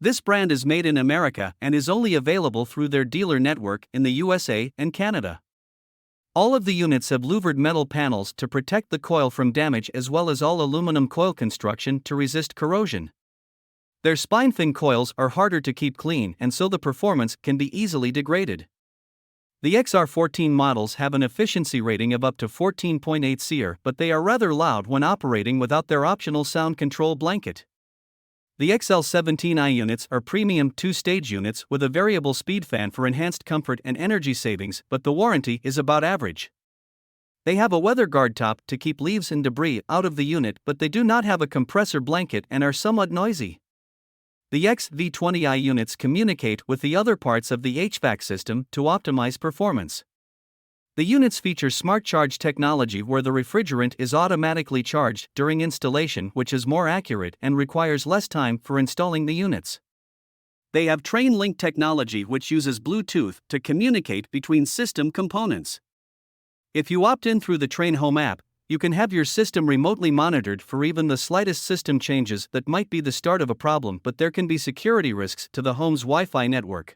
This brand is made in America and is only available through their dealer network in the USA and Canada. All of the units have louvered metal panels to protect the coil from damage, as well as all aluminum coil construction to resist corrosion. Their spine-thin coils are harder to keep clean, and so the performance can be easily degraded. The XR14 models have an efficiency rating of up to 14.8 SEER, but they are rather loud when operating without their optional sound control blanket. The XL17i units are premium 2-stage units with a variable speed fan for enhanced comfort and energy savings, but the warranty is about average. They have a weather guard top to keep leaves and debris out of the unit, but they do not have a compressor blanket and are somewhat noisy. The XV20i units communicate with the other parts of the HVAC system to optimize performance. The units feature smart charge technology where the refrigerant is automatically charged during installation, which is more accurate and requires less time for installing the units. They have Trane Link technology, which uses Bluetooth to communicate between system components. If you opt in through the Trane Home app, you can have your system remotely monitored for even the slightest system changes that might be the start of a problem, but there can be security risks to the home's Wi-Fi network.